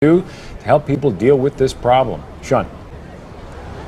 to help people deal with this problem. Sean.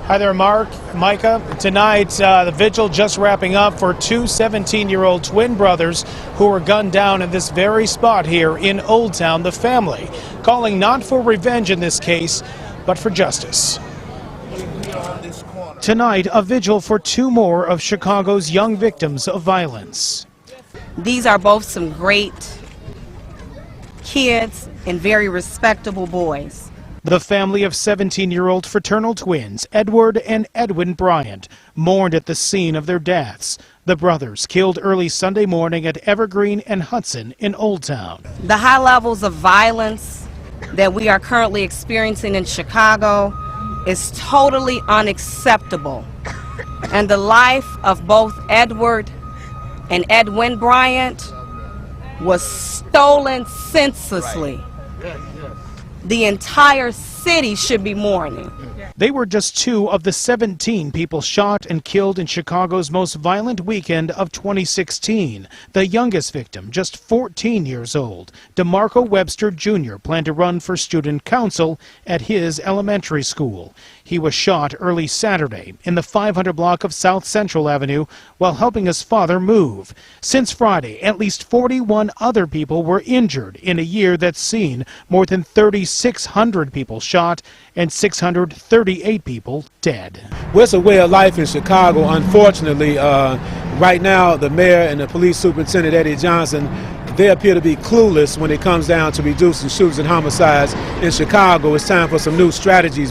Hi there, Mark, Micah. Tonight, the vigil just wrapping up for two 17-year-old twin brothers who were gunned down in this very spot here in Old Town. The family calling not for revenge in this case, but for justice. Tonight, a vigil for two more of Chicago's young victims of violence. These are both some great kids and very respectable boys. The family of 17-year-old fraternal twins, Edward and Edwin Bryant, mourned at the scene of their deaths. The brothers killed early Sunday morning at Evergreen and Hudson in Old Town. The high levels of violence that we are currently experiencing in Chicago is totally unacceptable. And the life of both Edward and Edwin Bryant was stolen senselessly. The entire city should be mourning. They were just two of the 17 people shot and killed in Chicago's most violent weekend of 2016. The youngest victim, just 14 years old, DeMarco Webster Jr., planned to run for student council at his elementary school. He was shot early Saturday in the 500 block of South Central Avenue while helping his father move. Since Friday, at least 41 other people were injured in a year that's seen more than 3,600 people shot and 638 people dead. Well, it's a way of life in Chicago. Unfortunately, right now, the mayor and the police superintendent, Eddie Johnson, they appear to be clueless when it comes down to reducing shootings and homicides in Chicago. It's time for some new strategies.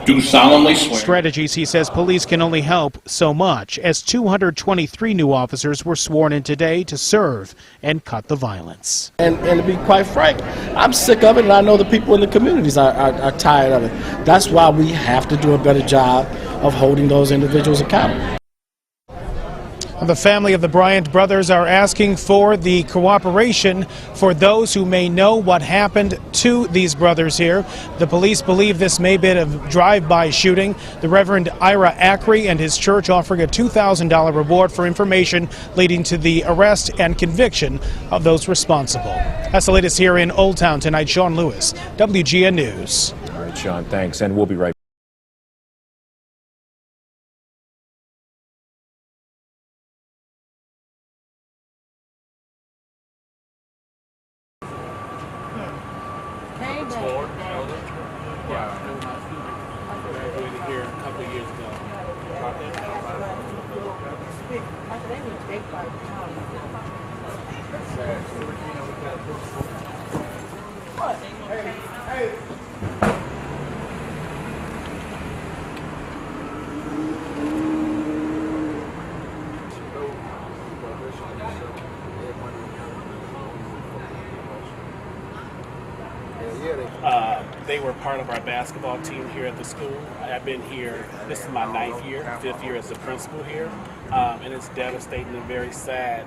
Do solemnly swear. Strategies, he says, police can only help so much, as 223 new officers were sworn in today to serve and cut the violence. And to be quite frank, I'm sick of it, and I know the people in the communities are tired of it. That's why we have to do a better job of holding those individuals accountable. The family of the Bryant brothers are asking for the cooperation for those who may know what happened to these brothers here. The police believe this may have been a drive-by shooting. The Reverend Ira Ackrey and his church offering a $2,000 reward for information leading to the arrest and conviction of those responsible. That's the latest here in Old Town tonight. Sean Lewis, WGN News. All right, Sean, thanks, and we'll be right back. They were part of our basketball team here at the school. I've been here, this is my 9th year, 5th year as a principal here, and it's devastating and very sad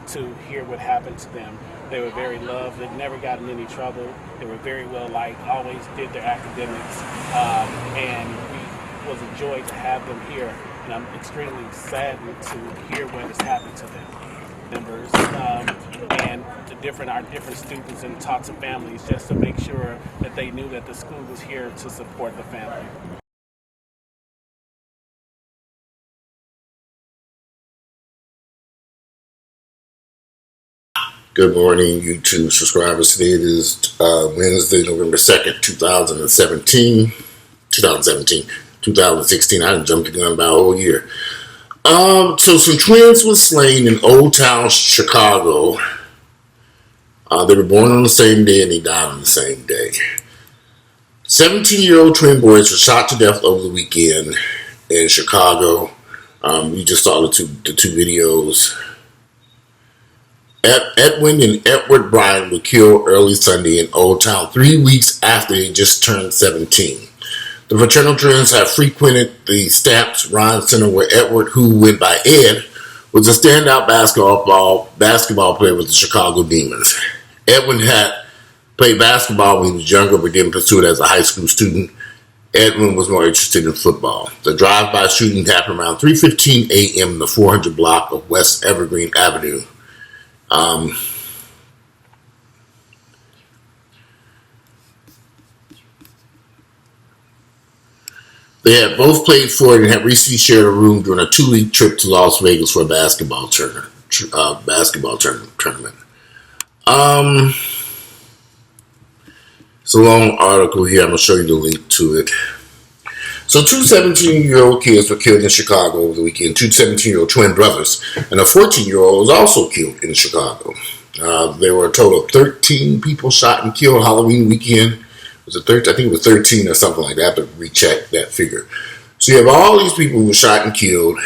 to hear what happened to them. They were very loved, they've never gotten in any trouble, they were very well liked, always did their academics, and it was a joy to have them here, and I'm extremely saddened to hear what has happened to them. Members and our different students, and talk to families just to make sure that they knew that the school was here to support the family. Good morning, YouTube subscribers. Today it is Wednesday, November 2nd, 2016. I done jumped the gun about a whole year. So some twins were slain in Old Town, Chicago. They were born on the same day and they died on the same day. 17-year-old twin boys were shot to death over the weekend in Chicago. We just saw the two videos. Edwin and Edward Bryant were killed early Sunday in Old Town 3 weeks after they just turned 17. The fraternal twins have frequented the Stamps Ryan Center where Edward, who went by Ed, was a standout basketball player with the Chicago Demons. Edwin had played basketball when he was younger but didn't pursue it as a high school student. Edwin was more interested in football. The drive-by shooting happened around 3:15 a.m. in the 400 block of West Evergreen Avenue. They had both played for it and had recently shared a room during a 2-week trip to Las Vegas for a basketball tournament. It's a long article here. I'm going to show you the link to it. So 2 17-year-old kids were killed in Chicago over the weekend. 2 17-year-old twin brothers. And a 14-year-old was also killed in Chicago. There were a total of 13 people shot and killed Halloween weekend. Was it 13? I think it was 13 or something like that. I have to recheck that figure. So you have all these people who were shot and killed.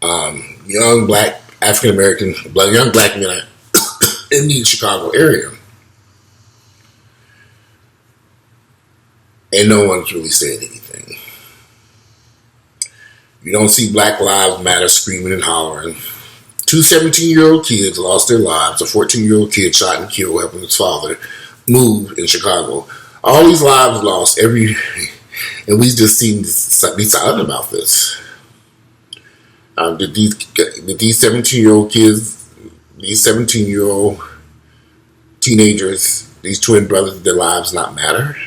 Young black African-American, young black men in the Chicago area. And no one's really saying anything. You don't see Black Lives Matter screaming and hollering. 2 17-year-old kids lost their lives. A 14-year-old kid shot and killed helping his father move in Chicago. All these lives lost and we just seem to be silent about this. Did these 17-year-old kids, these 17-year-old teenagers, these twin brothers, their lives not matter?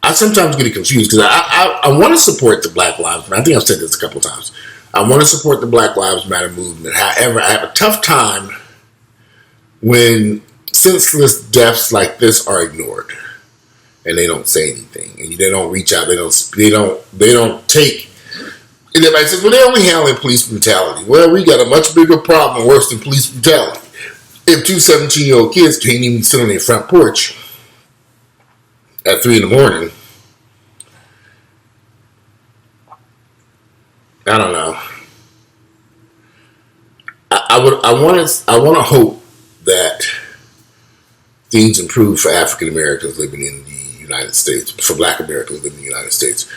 I sometimes get confused because I want to support the Black Lives Matter. I think I've said this a couple of times. I want to support the Black Lives Matter movement. However, I have a tough time when senseless deaths like this are ignored and they don't say anything and they don't reach out. They don't take. And everybody says, well, they only handle police brutality. Well, we got a much bigger problem worse than police brutality. If 2 17-year-old kids can't even sit on their front porch at 3 in the morning, I don't know. I want to hope that things improve for African Americans living in the United States, for Black Americans living in the United States.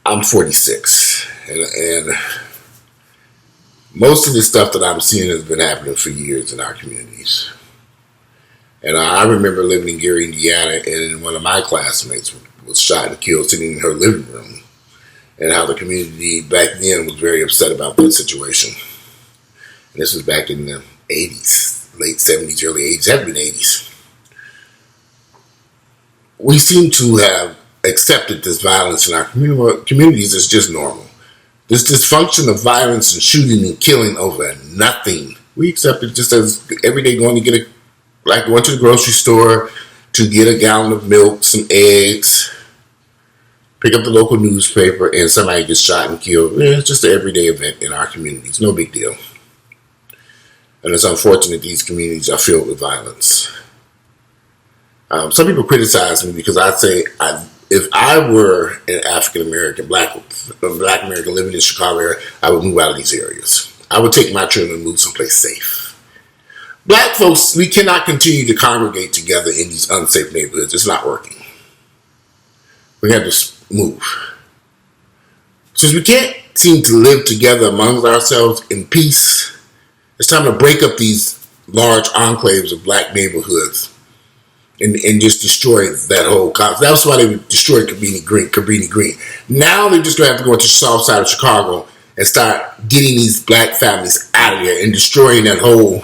I'm 46, and most of the stuff that I'm seeing has been happening for years in our communities. And I remember living in Gary, Indiana, and one of my classmates was shot and killed sitting in her living room, and how the community back then was very upset about that situation. And this was back in the 80s, late 70s, early 80s, had been 80s. We seem to have accepted this violence in our communities as just normal. This dysfunction of violence and shooting and killing over nothing. We accept it just as every day going to the grocery store to get a gallon of milk, some eggs, pick up the local newspaper, and somebody gets shot and killed. It's just an everyday event in our communities. No big deal. And it's unfortunate these communities are filled with violence. Some people criticize me because I say if I were an African American, black American living in Chicago area, I would move out of these areas. I would take my children and move someplace safe. Black folks, we cannot continue to congregate together in these unsafe neighborhoods. It's not working. We have to move. Since we can't seem to live together amongst ourselves in peace, it's time to break up these large enclaves of black neighborhoods and just destroy that whole concept. That's why they destroyed Cabrini Green. Now they're just going to have to go to the south side of Chicago and start getting these black families out of there and destroying that whole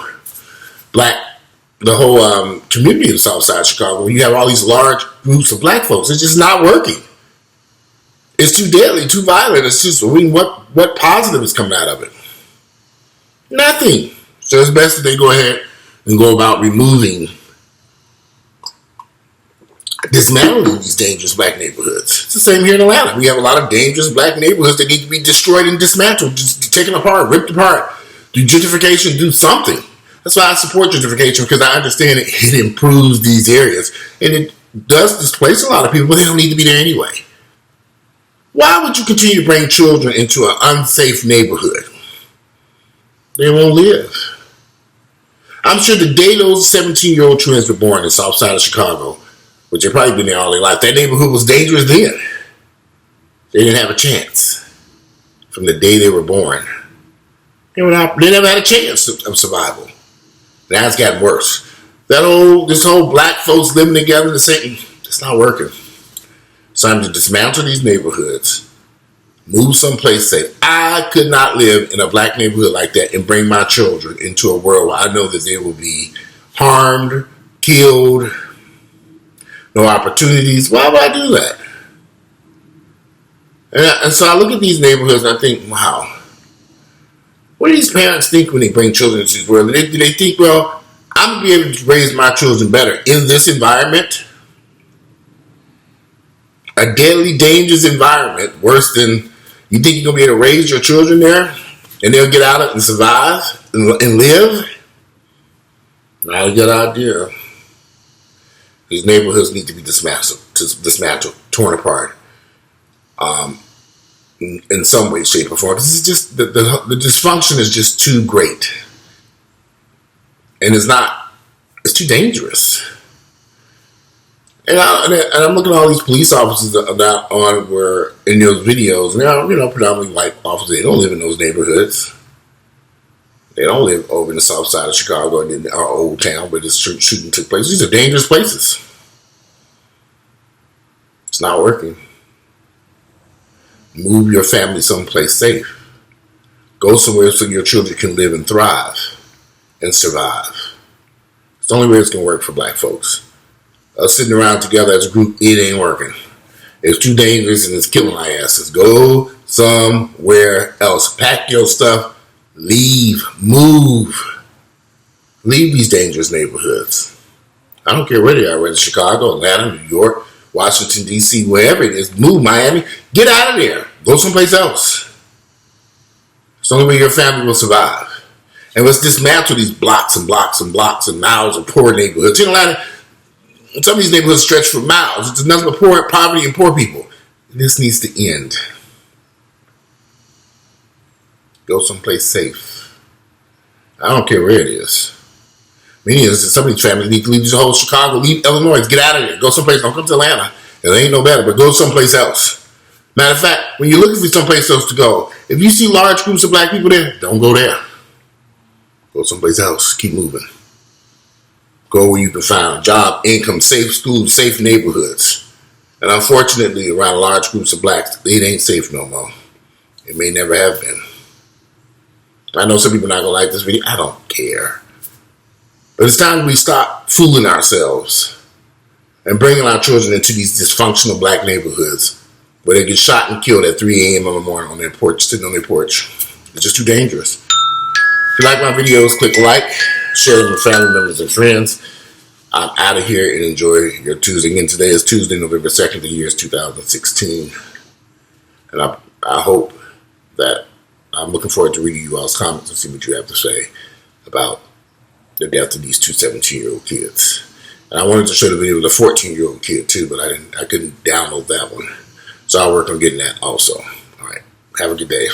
community of the south side of Chicago. When you have all these large groups of black folks, it's just not working. It's too deadly, too violent. It's just, what positive is coming out of it? Nothing. So it's best that they go ahead and go about dismantling these dangerous black neighborhoods. It's the same here in Atlanta. We have a lot of dangerous black neighborhoods that need to be destroyed and dismantled, just taken apart, ripped apart, do gentrification, do something. That's why I support gentrification, because I understand it improves these areas. And it does displace a lot of people, but they don't need to be there anyway. Why would you continue to bring children into an unsafe neighborhood? They won't live. I'm sure the day those 17-year-old twins were born in the south side of Chicago, which they've probably been there all their life, that neighborhood was dangerous then. They didn't have a chance from the day they were born. They never had a chance of survival. Now it's gotten worse. This whole black folks living together, it's not working. It's time to dismantle these neighborhoods, move someplace safe. I could not live in a black neighborhood like that and bring my children into a world where I know that they will be harmed, killed, no opportunities. Why would I do that? And so I look at these neighborhoods and I think, wow, what do these parents think when they bring children into this world? Do they think, well, I'm going to be able to raise my children better in this environment? A deadly, dangerous environment, worse than you think you're going to be able to raise your children there and they'll get out of it and survive and live? Not a good idea. These neighborhoods need to be dismantled, torn apart. In some way, shape, or form. This is just the dysfunction is just too great, and it's too dangerous. And I'm looking at all these police officers that were in those videos. And they're predominantly white officers. They don't live in those neighborhoods. They don't live over in the south side of Chicago and in our old town where this shooting took place. These are dangerous places. It's not working. Move your family someplace safe. Go somewhere so your children can live and thrive and survive. It's the only way it's going to work for black folks. Us sitting around together as a group, it ain't working. It's too dangerous and it's killing our asses. Go somewhere else. Pack your stuff. Leave. Move. Leave these dangerous neighborhoods. I don't care where they are, whether it's Chicago, Atlanta, New York, Washington, D.C., wherever it is. Move, Miami. Get out of there. Go someplace else. It's the only way your family will survive. And let's dismantle these blocks and blocks and blocks and miles of poor neighborhoods. In Atlanta, some of these neighborhoods stretch for miles. It's nothing but poverty and poor people. This needs to end. Go someplace safe. I don't care where it is. Many of some of these families need to leave the whole Chicago, leave Illinois, get out of there. Go someplace. Don't come to Atlanta. It ain't no better, but go someplace else. Matter of fact, when you're looking for someplace else to go, if you see large groups of black people there, don't go there. Go someplace else. Keep moving. Go where you can find job, income, safe schools, safe neighborhoods. And unfortunately, around large groups of blacks, it ain't safe no more. It may never have been. I know some people are not going to like this video. I don't care. But it's time we stop fooling ourselves and bringing our children into these dysfunctional black neighborhoods where they get shot and killed at 3 a.m. in the morning on their porch, sitting on their porch. It's just too dangerous. If you like my videos, click like, share them with family members and friends. I'm out of here and enjoy your Tuesday. Again, today is Tuesday, November 2nd, the year is 2016. And I hope that I'm looking forward to reading you all's comments and see what you have to say about the death of these two 17-year-old kids. And I wanted to show the video of the 14-year-old kid too, but I couldn't download that one. So I'll work on getting that also. All right. Have a good day.